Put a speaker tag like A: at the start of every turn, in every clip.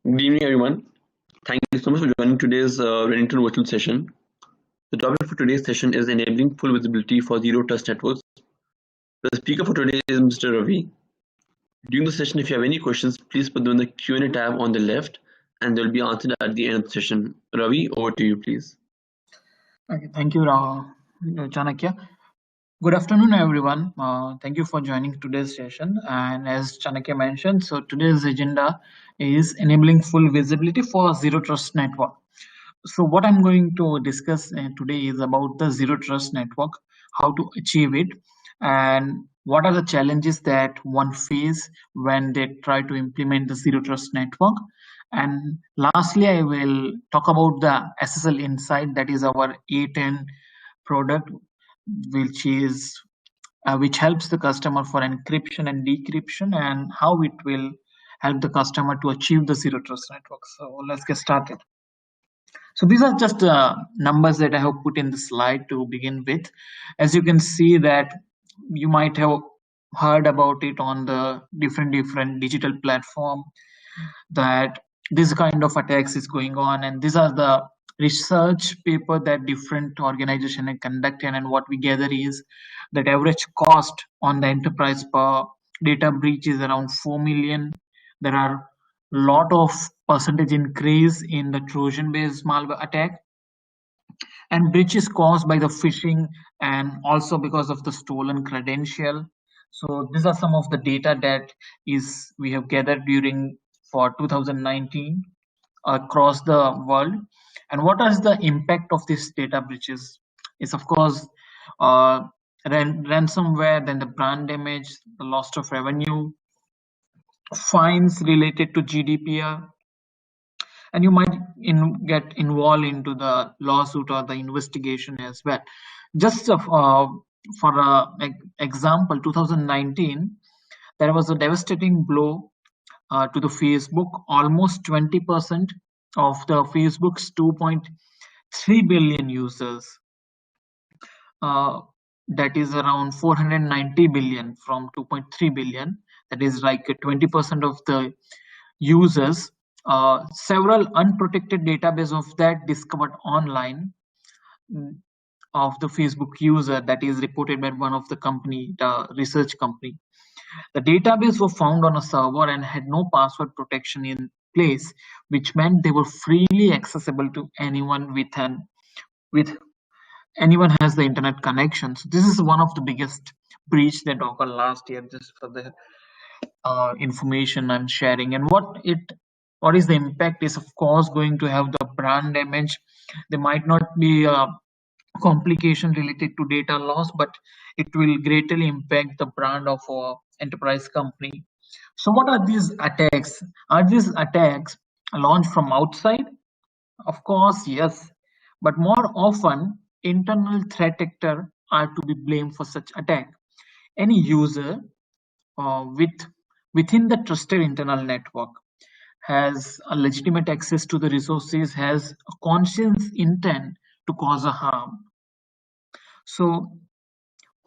A: Good evening, everyone. Thank you so much for joining today's Redington virtual session. The topic for today's session is enabling full visibility for zero trust networks. The speaker for today is Mr. Ravi. During the session, if you have any questions, please put them in the Q&A tab on the left, and they'll be answered at the end of the session. Ravi, over to you, please.
B: Okay, thank you, Chanakya. Good afternoon, everyone. Thank you for joining today's session. And as Chanakya mentioned, so today's agenda is enabling full visibility for zero trust network. So what I'm going to discuss today is about the zero trust network, how to achieve it, and what are the challenges that one face when they try to implement the zero trust network. And lastly, I will talk about the SSL Insight, that is our A10 product, which helps the customer for encryption and decryption, and how it will help the customer to achieve the zero trust network. So let's get started. So these are just numbers that I have put in the slide to begin with. As you can see that you might have heard about it on the different digital platform, that this kind of attacks is going on, and these are the research paper that different organization are conducted, and what we gather is that average cost on the enterprise per data breach is around 4 million. There are lot of percentage increase in the Trojan based malware attack, and breaches caused by the phishing and also because of the stolen credential. So these are some of the data that is we have gathered during for 2019 across the world. And what is the impact of these data breaches is, of course, uh, ransomware, then the brand damage, the loss of revenue, fines related to GDPR, and you might get involved into the lawsuit or the investigation as well. Just for example, 2019, there was a devastating blow to the Facebook. Almost 20% of the Facebook's 2.3 billion users, that is around 490 billion from 2.3 billion, that is like 20% of the users, several unprotected database of that discovered online, of the Facebook user, that is reported by one of the company, the research company. The database were found on a server and had no password protection in place, which meant they were freely accessible to anyone with anyone has the internet connection. So this is one of the biggest breach that occurred last year, just for the information I'm sharing. And what is the impact is, of course, going to have the brand damage. There might not be a complication related to data loss, but it will greatly impact the brand of a enterprise company. So what are these attacks? Are these attacks launched from outside? Of course, yes, but more often internal threat actor are to be blamed for such attack. Any user within the trusted internal network has a legitimate access to the resources, has a conscious intent to cause a harm. So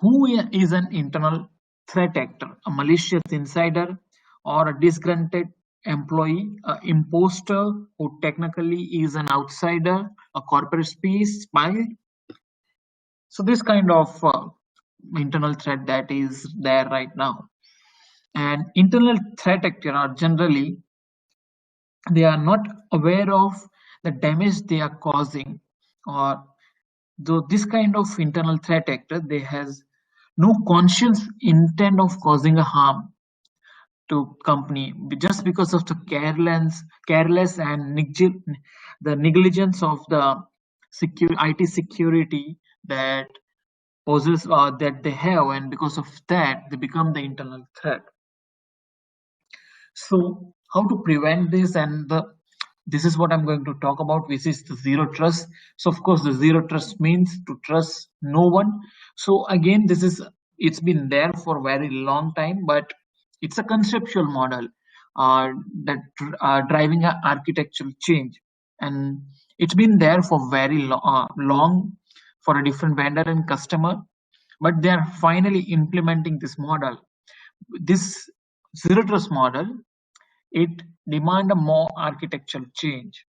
B: who is an internal threat actor? A malicious insider or a disgruntled employee, an imposter who technically is an outsider, a corporate spy? So this kind of internal threat that is there right now. And internal threat actor are generally, they are not aware of the damage they are causing, or though this kind of internal threat actor, they has no conscious intent of causing a harm to company, just because of the careless and the negligence of the IT security that poses that they have, and because of that they become the internal threat. So how to prevent this? And this is what I'm going to talk about, which is the zero trust. So of course the zero trust means to trust no one. So again, it's been there for a very long time, but it's a conceptual model that driving an architectural change, and it's been there for very long for a different vendor and customer, but they are finally implementing this model. This zero trust model it demands a more architectural change.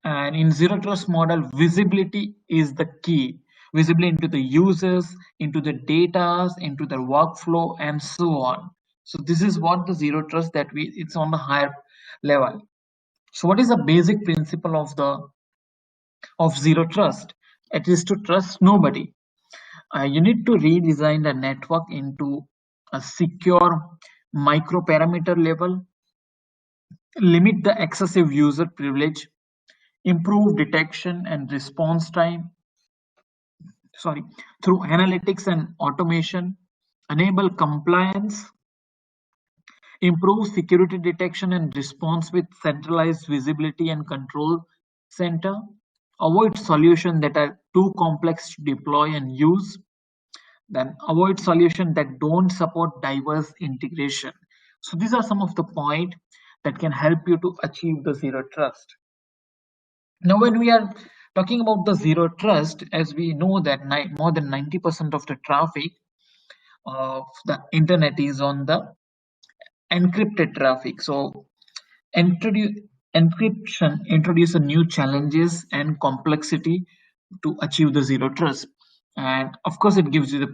B: And in zero trust model, visibility is the key. Visibility into the users, into the data, into the workflow, and so on. So this is what the zero trust that it's on the higher level. So what is the basic principle of zero trust? It is to trust nobody. You need to redesign the network into a secure micro-parameter level, limit the excessive user privilege, improve detection and response time, through analytics and automation, enable compliance, improve security detection and response with centralized visibility and control center, avoid solutions that are too complex to deploy and use, then avoid solutions that don't support diverse integration. So these are some of the points that can help you to achieve the zero trust. Now, when we are talking about the zero trust, as we know that more than 90% of the traffic of the internet is on the encrypted traffic. So encryption introduces new challenges and complexity to achieve the zero trust. And of course, it gives you the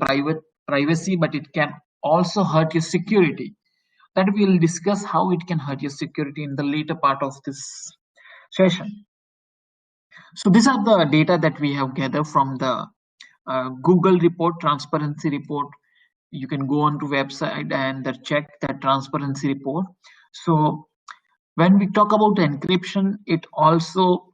B: privacy, but it can also hurt your security. That we'll discuss how it can hurt your security in the later part of this session. So these are the data that we have gathered from the Google report, transparency report. You can go on to website and check that transparency report. So when we talk about encryption, it also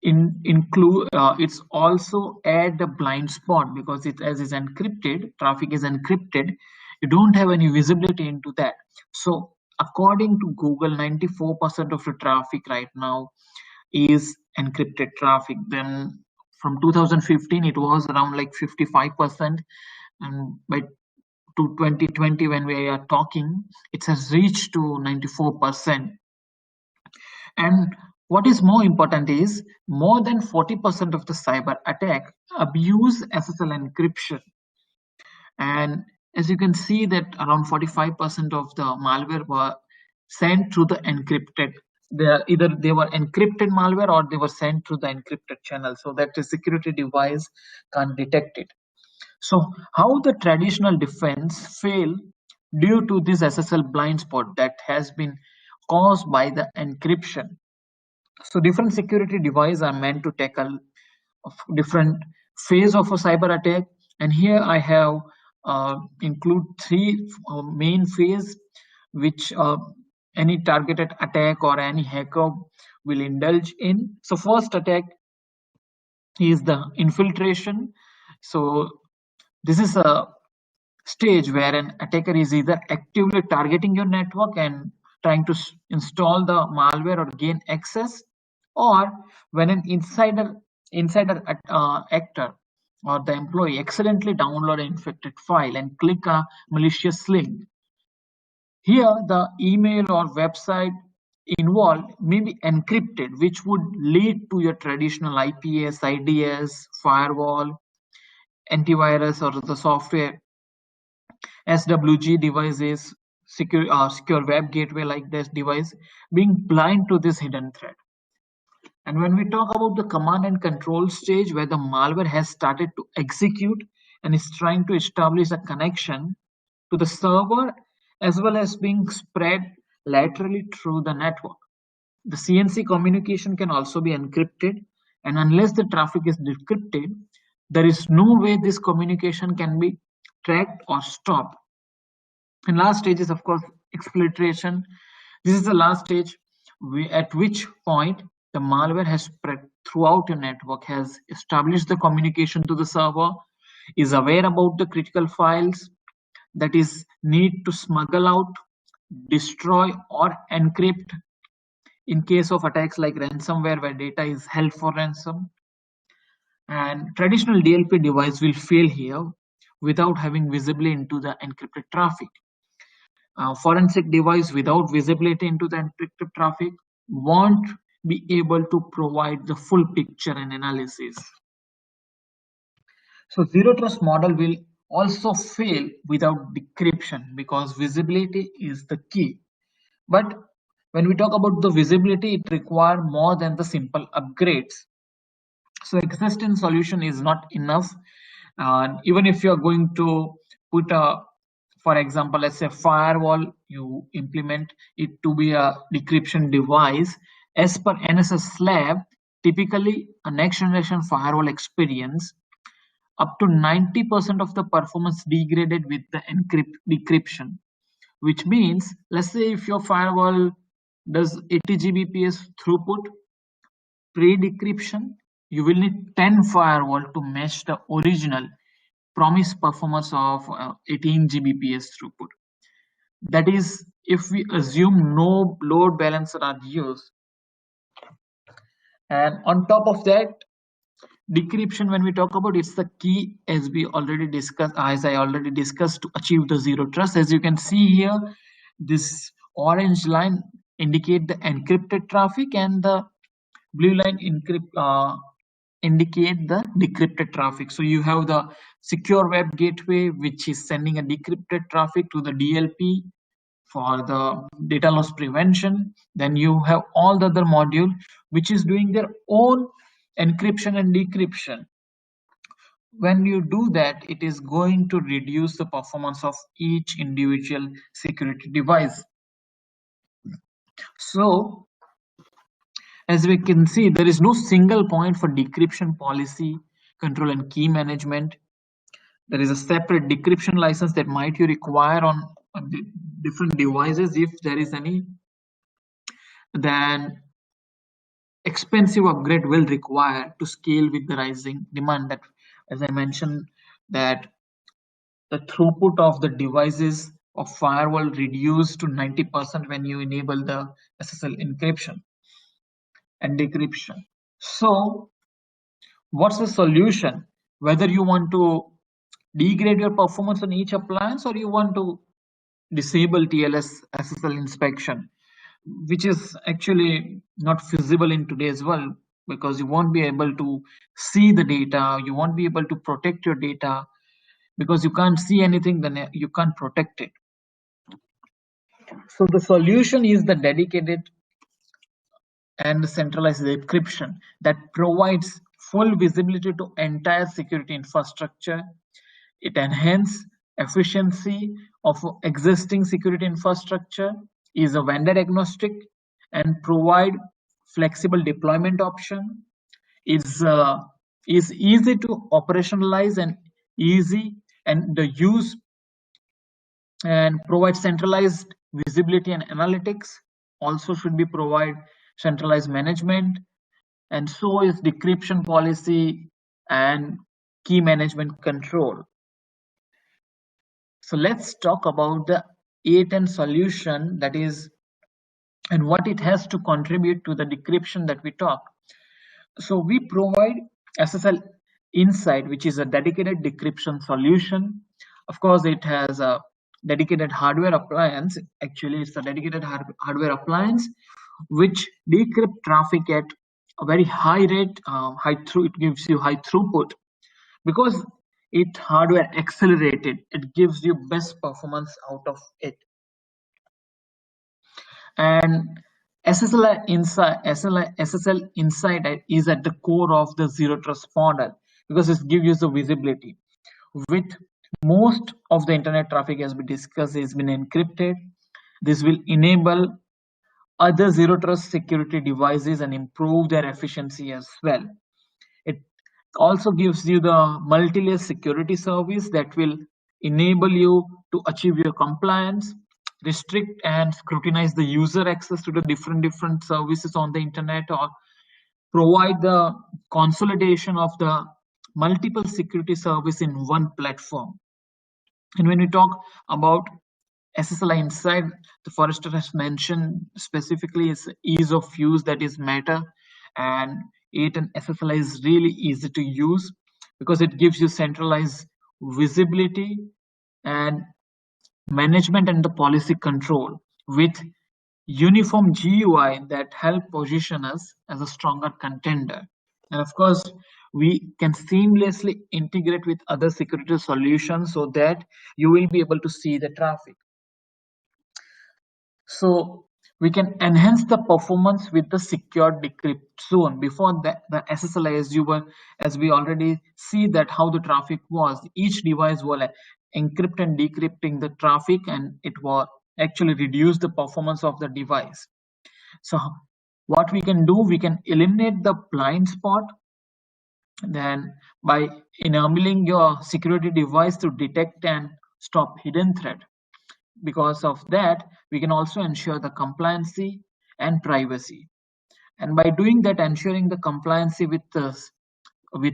B: it's also add a blind spot, because as is encrypted, traffic is encrypted, you don't have any visibility into that. So according to Google, 94% of the traffic right now is encrypted traffic. Then from 2015 it was around like 55%, and by 2020 when we are talking, it has reached to 94%. And what is more important is more than 40% of the cyber attack abuse SSL encryption. And as you can see that around 45% of the malware were sent through the encrypted. Either they were encrypted malware or they were sent through the encrypted channel, so that the security device can't detect it. So how the traditional defense fail due to this SSL blind spot that has been caused by the encryption. So different security devices are meant to tackle different phase of a cyber attack, and here I have include three main phase which any targeted attack or any hacker will indulge in. So first attack is the infiltration. So this is a stage where an attacker is either actively targeting your network and trying to install the malware or gain access, or when an insider actor or the employee accidentally download an infected file and click a malicious link. Here the email or website involved may be encrypted, which would lead to your traditional IPS, IDS, firewall, antivirus, or the software SWG devices, secure web gateway like this device, being blind to this hidden threat. And when we talk about the command and control stage, where the malware has started to execute and is trying to establish a connection to the server, as well as being spread laterally through the network. The CNC communication can also be encrypted, and unless the traffic is decrypted, there is no way this communication can be tracked or stopped. And last stage is, of course, exfiltration. This is the last stage at which point the malware has spread throughout your network, has established the communication to the server, is aware about the critical files that is need to smuggle out, destroy, or encrypt in case of attacks like ransomware, where data is held for ransom. And traditional DLP device will fail here without having visibility into the encrypted traffic. Forensic device without visibility into the encrypted traffic won't be able to provide the full picture and analysis. So zero trust model will also fail without decryption because visibility is the key. But when we talk about the visibility, it requires more than the simple upgrades. So existing solution is not enough. And even if you're going to put a, for example, let's say firewall, you implement it to be a decryption device. As per SSLi, typically a next generation firewall experience up to 90% of the performance degraded with the decryption, which means, let's say if your firewall does 80 Gbps throughput pre-decryption, you will need 10 firewall to match the original promised performance of 18 Gbps throughput. That is, if we assume no load balancer are used. And on top of that, decryption, when we talk about, it's the key, as we already discussed, as I already discussed, to achieve the zero trust. As you can see here, this orange line indicate the encrypted traffic and the blue line indicate the decrypted traffic. So you have the secure web gateway, which is sending a decrypted traffic to the DLP for the data loss prevention. Then you have all the other module which is doing their own encryption and decryption. When you do that, it is going to reduce the performance of each individual security device. So as we can see, there is no single point for decryption policy control and key management. There is a separate decryption license that might you require on the different devices if there is any. Then expensive upgrade will require to scale with the rising demand. That, as I mentioned, that the throughput of the devices of firewall reduced to 90% when you enable the SSL encryption and decryption. So what's the solution? Whether you want to degrade your performance on each appliance or you want to disable TLS SSL inspection, which is actually not feasible in today's world because you won't be able to see the data, you won't be able to protect your data because you can't see anything, then you can't protect it. So the solution is the dedicated and centralized decryption that provides full visibility to entire security infrastructure. It enhances efficiency of existing security infrastructure, is a vendor agnostic, and provide flexible deployment option. Is easy to operationalize and easy and the use, and provide centralized visibility and analytics. Also should be provide centralized management, and so is decryption policy and key management control. So let's talk about the A10 solution, that is, and what it has to contribute to the decryption that we talked. So we provide SSL Insight, which is a dedicated decryption solution. Of course, it has a dedicated hardware appliance. Actually, it's a dedicated hardware appliance which decrypt traffic at a very high rate, it gives you high throughput because it hardware accelerated. It gives you best performance out of it. And SSL Insight is at the core of the zero trust model because it gives you the visibility. With most of the internet traffic, as we discussed, has been encrypted. This will enable other zero trust security devices and improve their efficiency as well. It also gives you the multi-layer security service that will enable you to achieve your compliance, restrict and scrutinize the user access to the different services on the internet, or provide the consolidation of the multiple security service in one platform. And when we talk about SSLi Insight, the Forrester has mentioned specifically is ease of use that is matter, and A10 SSLi is really easy to use because it gives you centralized visibility and management and the policy control with uniform GUI that help position us as a stronger contender. And of course, we can seamlessly integrate with other security solutions so that you will be able to see the traffic. So we can enhance the performance with the secure decrypt zone. Before that, the SSLi, as we already see that how the traffic was, each device will encrypt and decrypting the traffic, and it will actually reduce the performance of the device. So what we can do, we can eliminate the blind spot then by enabling your security device to detect and stop hidden threat. Because of that, we can also ensure the compliancy and privacy. And by doing that, ensuring the compliancy with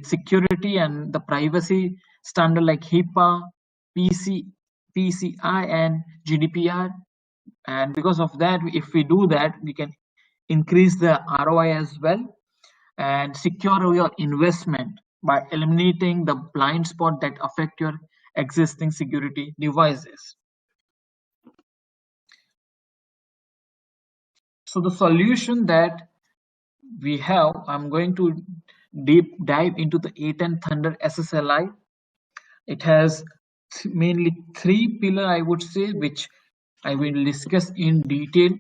B: security and the privacy standard like HIPAA, PCI, and GDPR. And because of that, if we do that, we can increase the ROI as well and secure your investment by eliminating the blind spot that affect your existing security devices. So the solution that we have, I'm going to deep dive into the A10 Thunder SSLi. It has mainly three pillars, I would say, which I will discuss in detail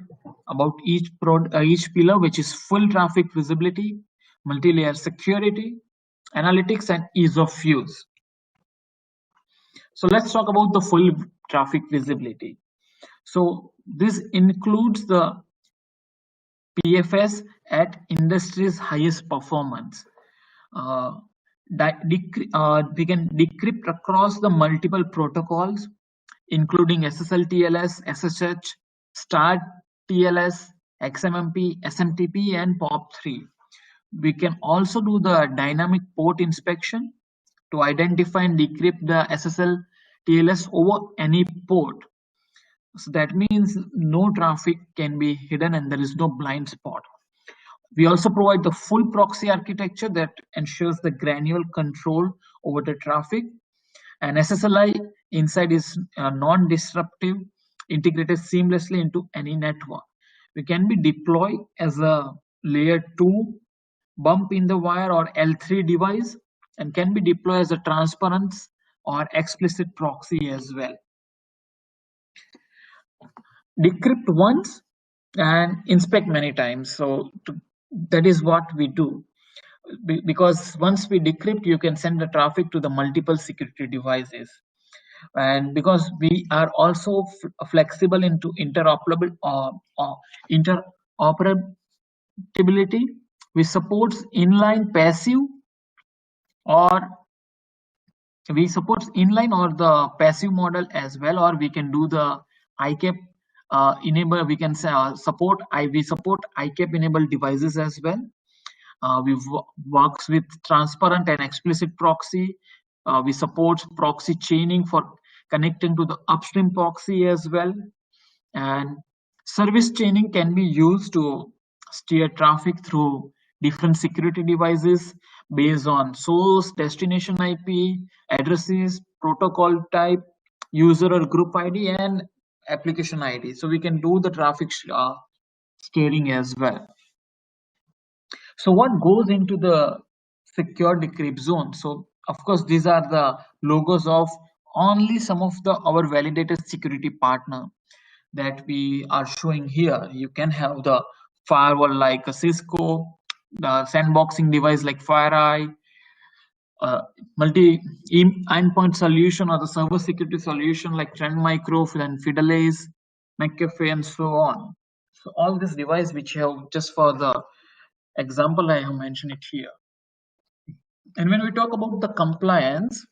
B: about each pillar, which is full traffic visibility, multi-layer security, analytics, and ease of use. So let's talk about the full traffic visibility. So this includes the PFS at industry's highest performance. We can decrypt across the multiple protocols, including SSL TLS, SSH, STAR TLS, XMMP, SMTP, and POP3. We can also do the dynamic port inspection to identify and decrypt the SSL TLS over any port. So that means no traffic can be hidden and there is no blind spot. We also provide the full proxy architecture that ensures the granular control over the traffic. And SSLi inside is non-disruptive, integrated seamlessly into any network. We can be deployed as a layer 2 bump in the wire or L3 device and can be deployed as a transparent or explicit proxy as well. Decrypt once and inspect many times. So that is what we do. Because once we decrypt, you can send the traffic to the multiple security devices. And because we are also flexible into interoperability, we support inline passive or the passive model as well, or we can do the ICAP enable. We can support ICAP enabled devices as well. We works with transparent and explicit proxy. We support proxy chaining for connecting to the upstream proxy as well. And service chaining can be used to steer traffic through different security devices based on source, destination IP, addresses, protocol type, user or group ID, and application ID. So we can do the traffic steering as well. So what goes into the secure decrypt zone? So of course, these are the logos of only some of our validated security partner that we are showing here. You can have the firewall like a Cisco, the sandboxing device like FireEye, multi endpoint solution or the server security solution like Trend Micro and Fidelis, McAfee, and so on. So all this device which you have just for the example I have mentioned it here. And when we talk about the compliance,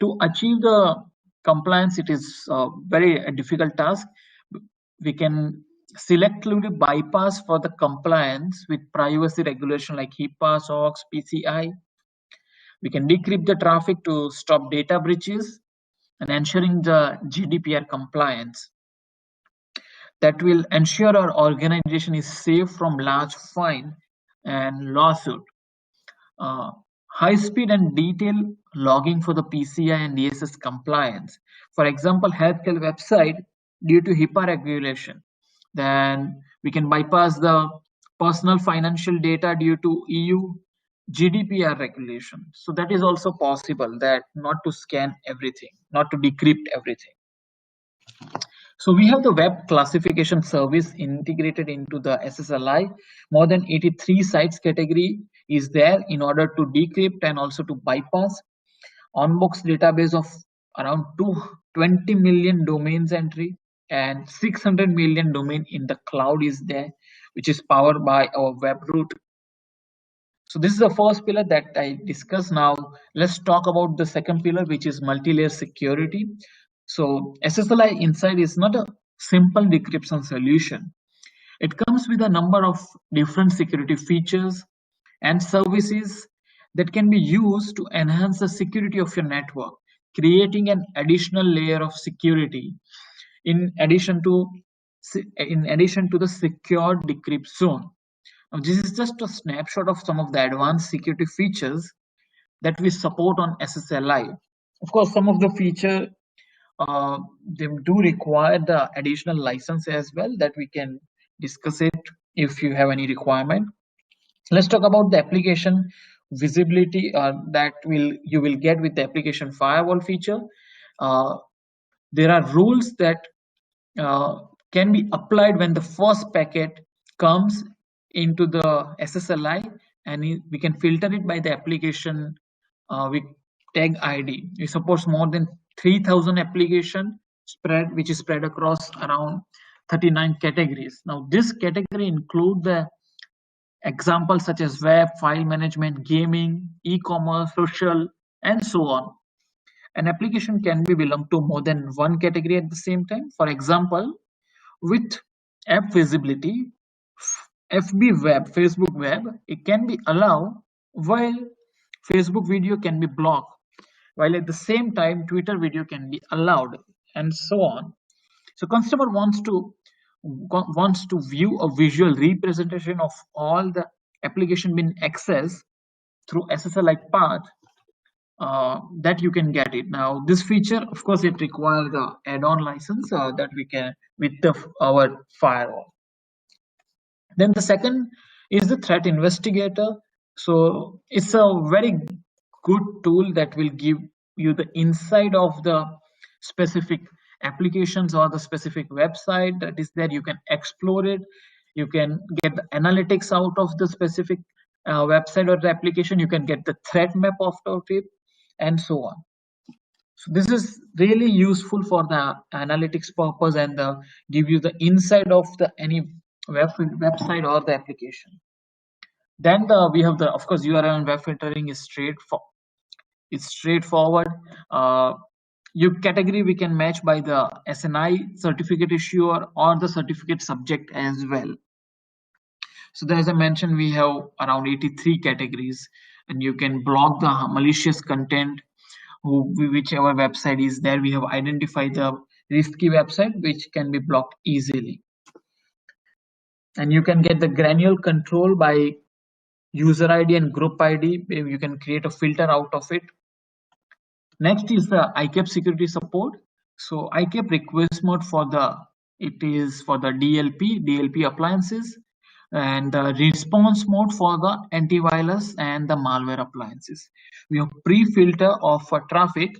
B: to achieve the compliance, it is a very difficult task. We can selectively bypass for the compliance with privacy regulation like HIPAA, SOX, PCI. We can decrypt the traffic to stop data breaches and ensuring the GDPR compliance. That will ensure our organization is safe from large fine and lawsuit. High speed and detailed logging for the PCI and DSS compliance. For example, healthcare website due to HIPAA regulation. Then we can bypass the personal financial data due to EU GDPR regulation. So that is also possible, that not to scan everything, not to decrypt everything. So we have the web classification service integrated into the SSLi. More than 83 sites category is there in order to decrypt and also to bypass. On-box database of around 220 million domains entry and 600 million domain in the cloud is there, which is powered by our web root. So this is the first pillar that I discussed. Now let's talk about the second pillar, which is multi-layer security. So SSLi Inside is not a simple decryption solution. It comes with a number of different security features and services that can be used to enhance the security of your network, creating an additional layer of security in addition to the secured decrypt zone. Now, this is just a snapshot of some of the advanced security features that we support on SSLi. Of course, some of the feature they do require the additional license as well, that we can discuss it if you have any requirement. Let's talk about the application visibility that you will get with the application firewall feature. There are rules that can be applied when the first packet comes into the SSLi, and we can filter it by the application with tag ID. It supports more than 3,000 application spread, which is spread across around 39 categories. Now, this category include the examples such as web, file management, gaming, e-commerce, social, and so on. An application can be belong to more than one category at the same time. For example, with app visibility, FB web, Facebook web, it can be allowed, while Facebook video can be blocked, while at the same time Twitter video can be allowed, and so on. So customer wants to view a visual representation of all the application being accessed through SSLi path, that you can get it. Now this feature, of course, it requires the add-on license that we can with our firewall. Then the second is the threat investigator. So it's a very good tool that will give you the insight of the specific applications or the specific website that is there. You can explore it, you can get the analytics out of the specific website or the application, you can get the threat map of it, and so on. So this is really useful for the analytics purpose and give you the insight of the any website or the application. Then we have the, of course, URL and web filtering is straightforward. Your category we can match by the SNI certificate issuer or the certificate subject as well. So as I mentioned, we have around 83 categories, and you can block the malicious content whichever website is there. We have identified the risky website which can be blocked easily, and you can get the granular control by user ID and group ID. You can create a filter out of it. Next is the ICAP security support. So ICAP request mode it is for the DLP appliances, and the response mode for the antivirus and the malware appliances. We have pre-filter of traffic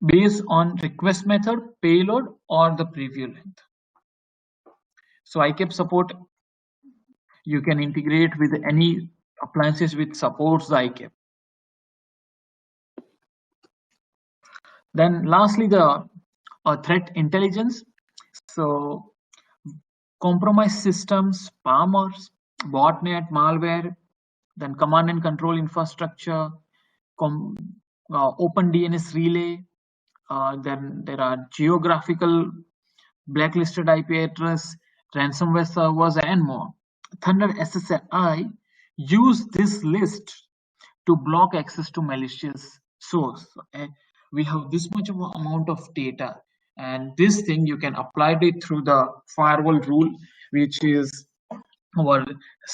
B: based on request method, payload, or the preview length. So ICAP support, you can integrate with any appliances which supports the ICAP. Then lastly, the threat intelligence. So compromised systems, spammers, botnet, malware, then command and control infrastructure, open DNS relay, then there are geographical blacklisted IP address, ransomware servers, and more. Thunder SSLi use this list to block access to malicious source. We have this much of an amount of data, and this thing you can apply it through the firewall rule, which is our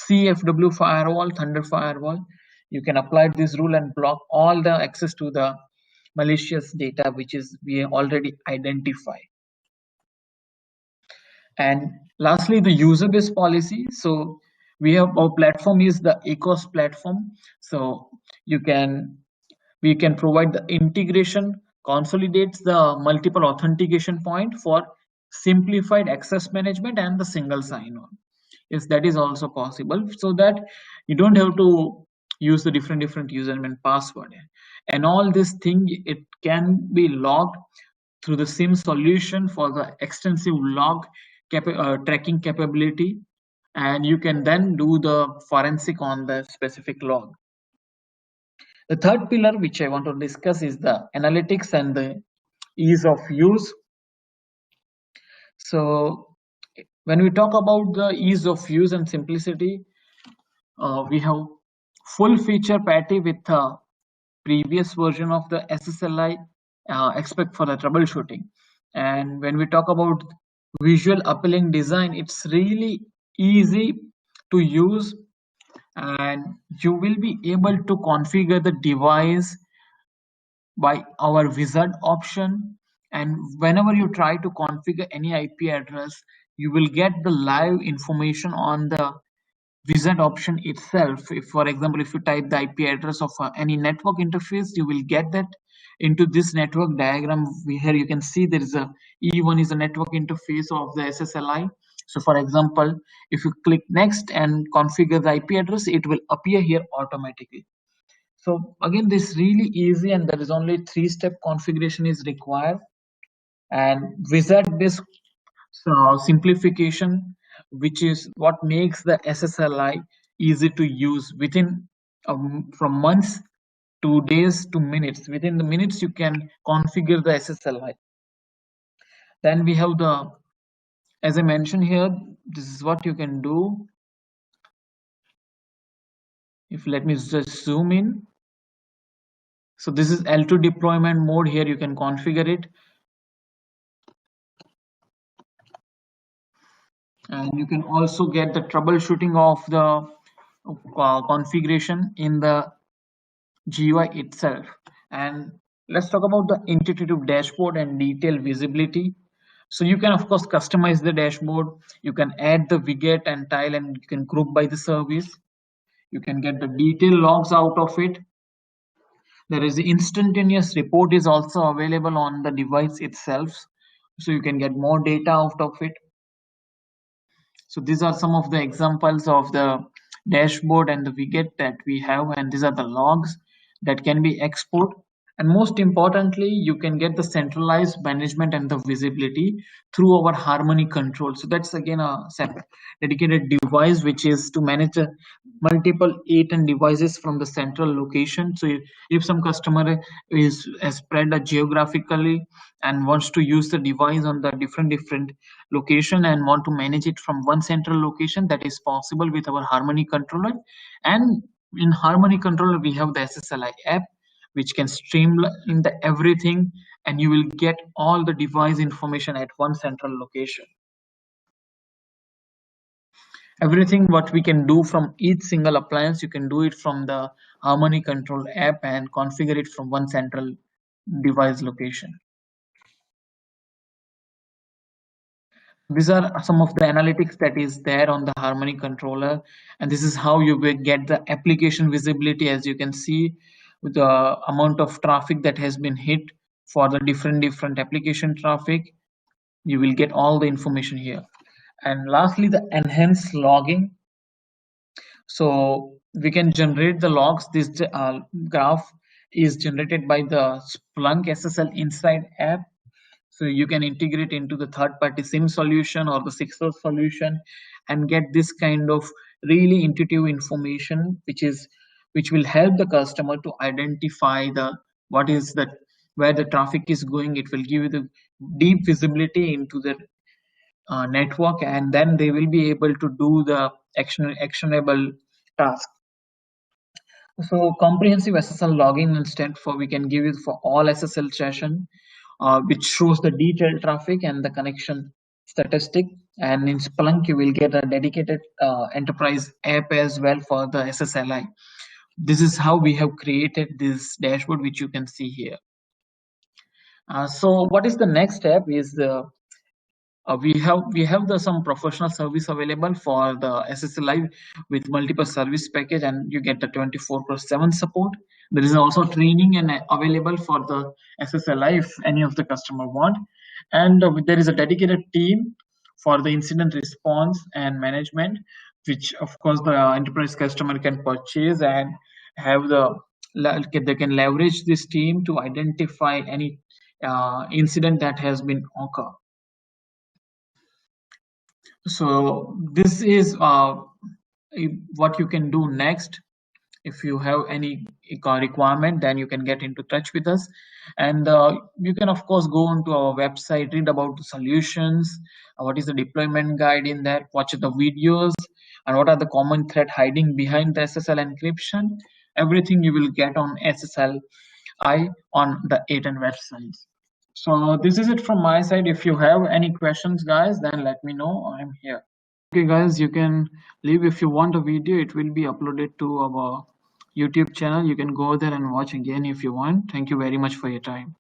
B: CFW firewall, Thunder firewall. You can apply this rule and block all the access to the malicious data which is we already identify. And lastly, the user-based policy. So we have our platform is the ACOS platform. So we can provide the integration, consolidates the multiple authentication point for simplified access management and the single sign-on. Yes, that is also possible, so that you don't have to use the different username and password. And all this thing, it can be logged through the SIM solution for the extensive log tracking capability, and you can then do the forensic on the specific log. The third pillar which I want to discuss is the analytics and the ease of use. So when we talk about the ease of use and simplicity, we have full feature parity with previous version of the SSLi, expect for the troubleshooting. And when we talk about visual appealing design, it's really easy to use, and you will be able to configure the device by our wizard option. And whenever you try to configure any IP address, you will get the live information on the wizard option itself. If, for example, if you type the IP address of any network interface, you will get that into this network diagram. Here you can see there is a E1 is a network interface of the SSLi. So for example, if you click next and configure the IP address, it will appear here automatically. So again, this is really easy, and there is only 3-step configuration is required. And wizard based simplification, which is what makes the SSLi easy to use within from months to days to minutes. Within the minutes you can configure the SSLi. Then we have the, as I mentioned here, this is what you can do. If let me just zoom in. So this is L2 deployment mode. Here you can configure it, and you can also get the troubleshooting of the configuration in the GUI itself. And let's talk about the intuitive dashboard and detailed visibility. So you can of course customize the dashboard. You can add the widget and tile, and you can group by the service. You can get the detailed logs out of it. There is the instantaneous report is also available on the device itself, so you can get more data out of it. So these are some of the examples of the dashboard and the widget that we have, and these are the logs that can be exported. And most importantly, you can get the centralized management and the visibility through our Harmony control. So that's again a separate dedicated device which is to manage multiple A10 devices from the central location. So if some customer is spread geographically and wants to use the device on the different location and want to manage it from one central location, that is possible with our Harmony controller. And in Harmony controller we have the SSLi app which can streamline the everything, and you will get all the device information at one central location. Everything what we can do from each single appliance, you can do it from the Harmony control app and configure it from one central device location. These are some of the analytics that is there on the Harmony controller, and this is how you will get the application visibility. As you can see, with the amount of traffic that has been hit for the different application traffic, you will get all the information here. And lastly, the enhanced logging. So we can generate the logs. This graph is generated by the Splunk SSL Inside app. So you can integrate into the third-party SIM solution or the Sixsource solution and get this kind of really intuitive information, which will help the customer to identify the where the traffic is going. It will give you the deep visibility into the network, and then they will be able to do the actionable task. So comprehensive SSL logging instead for we can give it for all SSL session, which shows the detailed traffic and the connection statistic. And in Splunk, you will get a dedicated enterprise app as well for the SSLi. This is how we have created this dashboard, which you can see here. So what is the next step is we have some professional service available for the SSLi with multiple service package, and you get the 24/7 support. There is also training and available for the SSLi if any of the customer want, and there is a dedicated team for the incident response and management, which of course the enterprise customer can purchase and have they can leverage this team to identify any incident that has been occurred. So this is what you can do next. If you have any requirement, then you can get into touch with us, and you can of course go onto our website, read about the solutions, what is the deployment guide in there, watch the videos, and what are the common threat hiding behind the SSL encryption. Everything you will get on SSLi on the A10 website. So this is it from my side. If you have any questions, guys, then let me know. I'm here. Okay, guys, you can leave if you want a video. It will be uploaded to our YouTube channel. You can go there and watch again if you want. Thank you very much for your time.